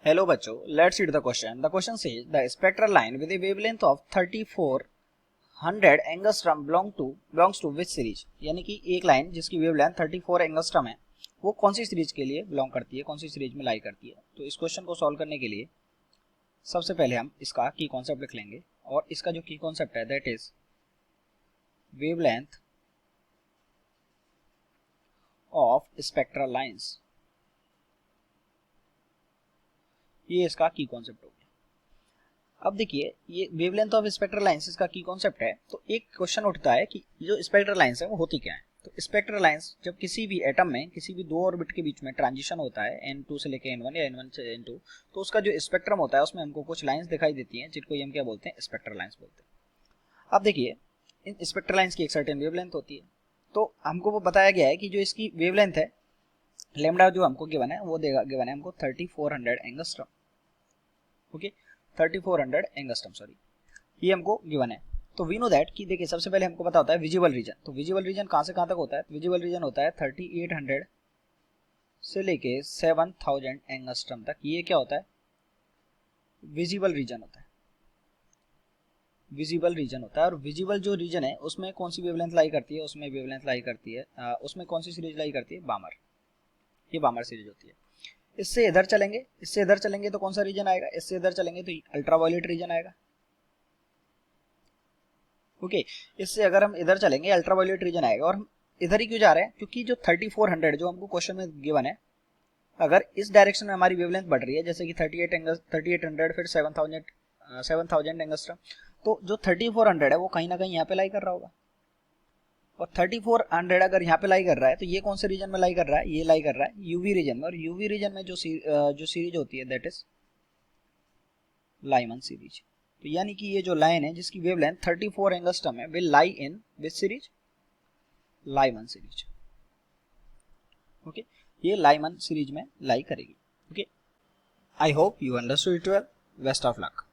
Hello बच्चों, let's read the question. The question says the spectral line with a wavelength of 3400 angstrom belongs to which series? यानी कि एक line जिसकी wavelength 34 angstrom है वो कौन सी सीरीज के लिए बिलोंग करती है, कौन सी सीरीज में लाई करती है। तो इस क्वेश्चन को सॉल्व करने के लिए सबसे पहले हम इसका की कॉन्सेप्ट लिख लेंगे और इसका जो की कॉन्सेप्ट है that is wavelength of spectral lines. ये इसका की कॉन्सेप्ट हो गया। अब देखिए ये वेवलेंथ ऑफ स्पेक्ट्रल लाइंस का की कॉन्सेप्ट है, तो एक क्वेश्चन उठता है कि जो स्पेक्ट्रल लाइंस है वो होती क्या है। तो स्पेक्ट्रल लाइंस जब किसी भी एटम में किसी भी दो ऑर्बिट के बीच में ट्रांजिशन होता है N2 से लेके N1 या N1 से N2, तो उसका जो स्पेक्ट्रम होता है उसमें हमको कुछ लाइंस दिखाई देती हैं जिनको हम क्या बोलते हैं, स्पेक्ट्रल लाइंस बोलते हैं। अब देखिए इन स्पेक्ट्रल लाइंस की एक सर्टेन वेवलेंथ होती है, तो हमको वो बताया गया है कि जो इसकी वेवलेंथ है लेमडा जो हमको गिवन है वो गिवन है हमको 3400 एंगस्ट्रम। ओके 3400 एंगस्ट्रम सॉरी, ये हमको गिवन है। तो वी नो दैट कि देखिए सबसे पहले हमको पता होता है विजिबल रीजन। तो विजिबल रीजन कहां से कहां तक होता है, विजिबल रीजन होता है 3800 से लेके 7000 एंगस्ट्रम तक। ये क्या होता है, विजिबल रीजन होता है, विजिबल रीजन होता है। और विजिबल जो रीजन है उसमें कौन सी वेवलेंथ लाई करती है, उसमें वेवलेंथ लाई करती है उसमें कौन सी सीरीज लाई करती है, बामर। ये बामर सीरीज होती है। इससे इधर चलेंगे, इससे इधर चलेंगे तो कौन सा रीजन आएगा, इससे इधर चलेंगे तो अल्ट्रावायलेट रीजन आएगा। ओके इससे अगर हम इधर चलेंगे अल्ट्रावायलेट रीजन आएगा। और हम इधर ही क्यों जा रहे हैं, क्योंकि जो 3400 जो हमको क्वेश्चन में गिवन है, अगर इस डायरेक्शन में हमारी वेवलेंथ बढ़ रही है जैसे कि 3800 फिर 7000 एंगस्ट्रम, तो जो 3400 है वो कहीं ना कहीं यहाँ पे लाई कर रहा होगा। और 3400 अगर यहाँ पे लाई कर रहा है तो ये कौन से रीजन में लाई कर रहा है, ये लाई कर रहा है यूवी रीजन में। और यूवी रीजन में जो सीरीज होती है दैट इज लाइमन सीरीज। तो यानी कि ये जो लाइन है जिसकी वेवलेंथ 34 एंगस्ट्रम है will lie in which series, Lyman series. Okay ये लाइमन सीरीज में लाई करेगी। Okay I hope you understood it well. Best of luck.